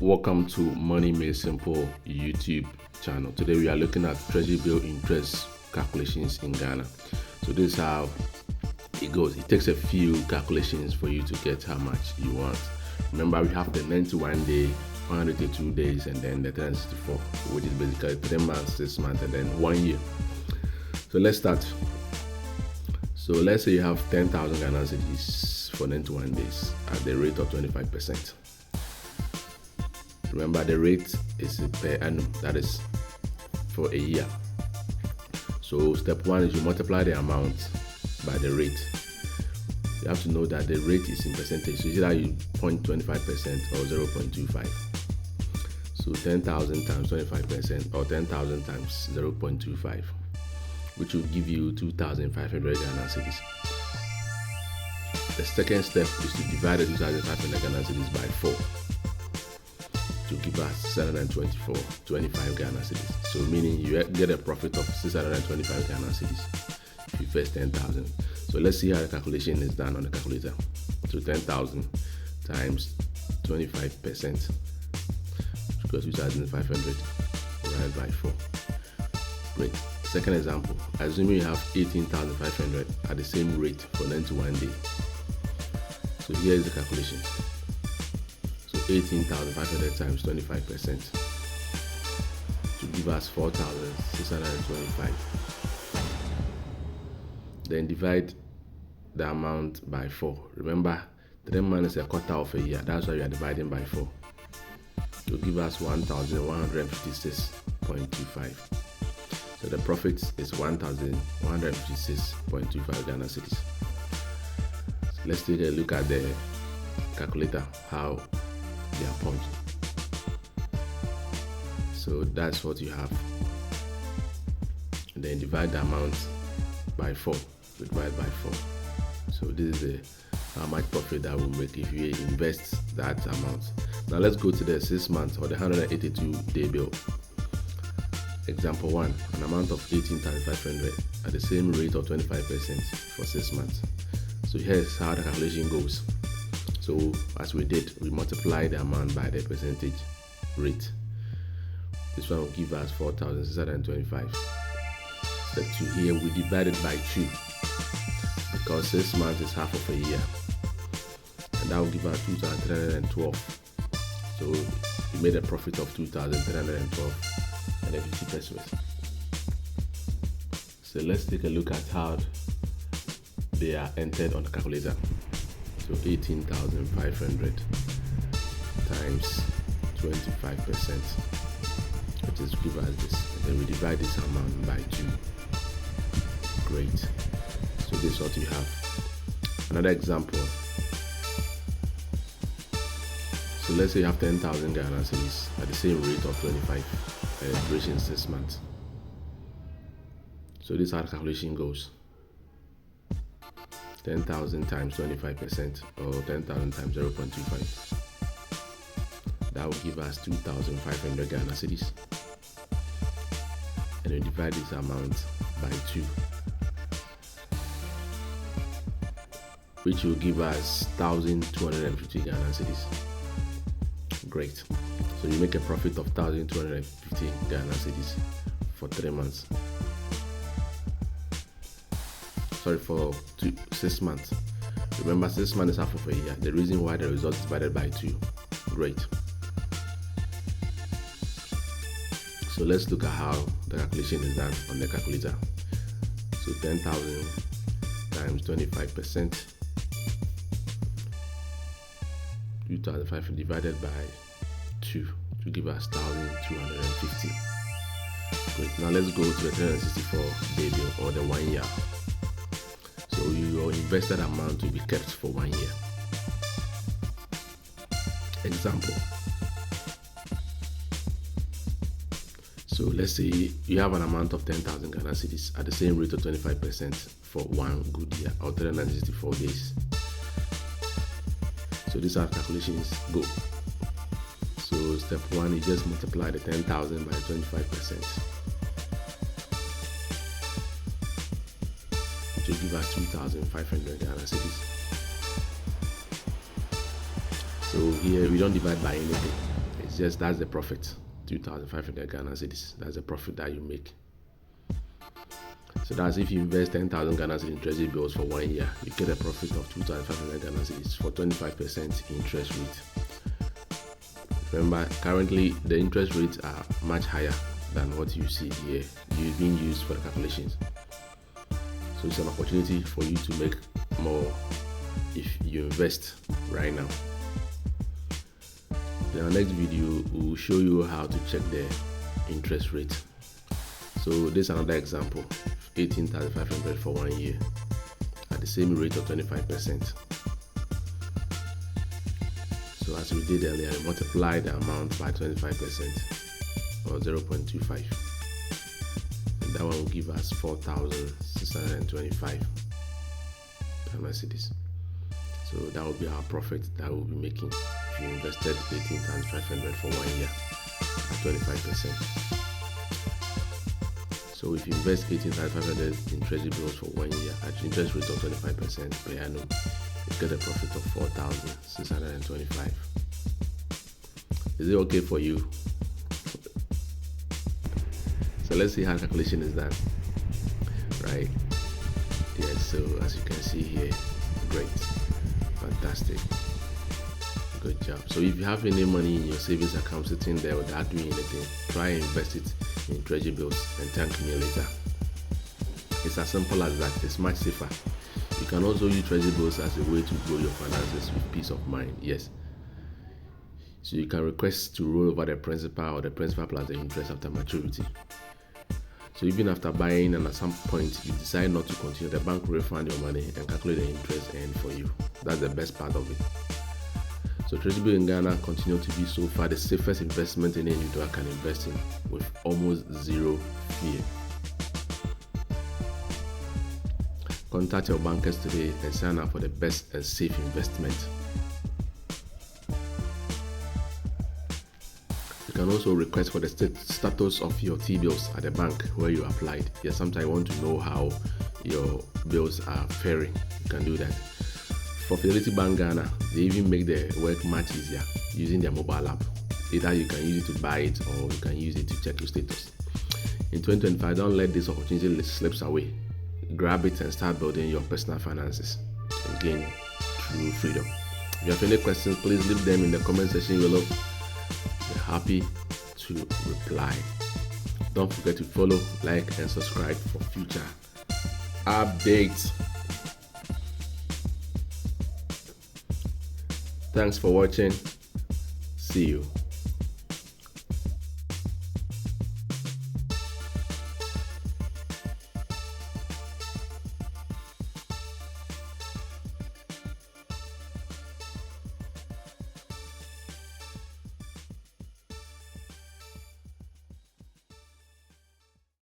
Welcome to Money Made Simple YouTube channel. Today we are looking at Treasury Bill interest calculations in Ghana. So this is how it goes. It takes a few calculations for you to get how much you want. Remember, we have the 91 day, 182 days, and then the 364, which is basically 3 months, 6 months, and then 1 year. So let's start. So let's say you have 10,000 Ghana Cedis for 91 days at the rate of 25%. Remember, the rate is per annum, that is for a year. So step one is you multiply the amount by the rate. You have to know that the rate is in percentage, so either you 0.25% or 0.25. So 10,000 times 25% or 10,000 times 0.25, which will give you 2,500 Ghana Cedis. The second step is to divide the 2,500 Ghana Cedis by 4 to give us 624.25 Ghana Cedis. So meaning you get a profit of 625 Ghana Cedis if you invest 10,000. So let's see how the calculation is done on the calculator. So 10,000 times 25%, which equals 2,500 divided by 4. Great. Second example, assuming you have 18,500 at the same rate for 91 days. So here is the calculation. 18,500 times 25% to give us 4,625. Then divide the amount by 4. Remember, 3 months is a quarter of a year. That's why we are dividing by 4. To give us 1,156.25. So the profit is 1,156.25 Ghana Cedis. So let's take a look at the calculator, how they are punched. So that's what you have. And then divide the amount by 4. Divide by 4. So this is how much profit that will make if you invest that amount. Now let's go to the 6 months or the 182 day bill. Example 1, an amount of 18,500 at the same rate of 25% for 6 months. So here's how the calculation goes. So as we did, we multiply the amount by the percentage rate. This one will give us 4,625. Step 2, here we divide it by 2 because 6 months is half of a year, and that will give us 2,312. So we made a profit of 2,312 and then 50 pesos. So let's take a look at how they are entered on the calculator. So 18,500 times 25%, which is give us this. And then we divide this amount by 2. Great. So this is what you have. Another example. So let's say you have 10,000 Ghana Cedis at the same rate of 25 duration 6 months. So this is how the calculation goes. 10,000 times 25% or 10,000 times 0.25. That will give us 2,500 Ghana Cedis. And we divide this amount by 2, which will give us 1,250 Ghana Cedis. Great. So you make a profit of 1,250 Ghana Cedis for 3 months. Sorry, for 6 months. Remember, 6 months is half of a year. The reason why the result is divided by 2. Great. So let's look at how the calculation is done on the calculator. So 10,000 times 25%, 2,500 divided by 2 to give us 1,250. Great. Now let's go to the 364 day bill or the 1 year. So your invested amount will be kept for 1 year. Example. So let's say you have an amount of 10,000 Ghana Cedis at the same rate of 25% for 1 good year or 364 days. So these are calculations go. So step 1, you just multiply the 10,000 by 25%. To give us 2,500 Ghana Cedis. So here we don't divide by anything. It's that's the profit. 2,500 Ghana Cedis. That's the profit that you make. So that's if you invest 10,000 Ghana Cedis in Treasury Bills for 1 year, you get a profit of 2,500 Ghana Cedis for 25% interest rate. Remember, currently the interest rates are much higher than what you see here. You've been used for the calculations. So it's an opportunity for you to make more if you invest right now. In our next video, we will show you how to check the interest rate. So this is another example, 18,500 for 1 year at the same rate of 25%. So as we did earlier, I multiply the amount by 25% or 0.25. And that one will give us 4,625 Ghana Cedis. So that will be our profit that we'll be making if you invested 18,500 for 1 year at 25%. So if you invest 18,500 in Treasury Bills for 1 year at interest rate of 25% per annum, you get a profit of 4,625. Is it okay for you? So let's see how the calculation is done. Right? Yes, so as you can see here, great. Fantastic. Good job. So if you have any money in your savings account sitting there without doing anything, try and invest it in Treasury Bills and thank me later. It's as simple as that. It's much safer. You can also use Treasury Bills as a way to grow your finances with peace of mind. Yes. So you can request to roll over the principal or the principal plus the interest after maturity. So even after buying and at some point you decide not to continue, the bank will refund your money and calculate the interest earned for you. That's the best part of it. So Treasury Bill in Ghana continue to be so far the safest investment any individual can invest in with almost zero fear. Contact your bankers today and sign up for the best and safe investment. You can also request for the status of your Tbills at the bank where you applied. Yes, sometimes you want to know how your bills are faring. You can do that. For Fidelity Bank Ghana, they even make the work much easier using their mobile app. Either you can use it to buy it or you can use it to check your status. In 2025, don't let this opportunity slip away. Grab it and start building your personal finances and gain true freedom. If you have any questions, please leave them in the comment section below. We're happy to reply. Don't forget to follow, like, and subscribe for future updates. Thanks for watching. See you.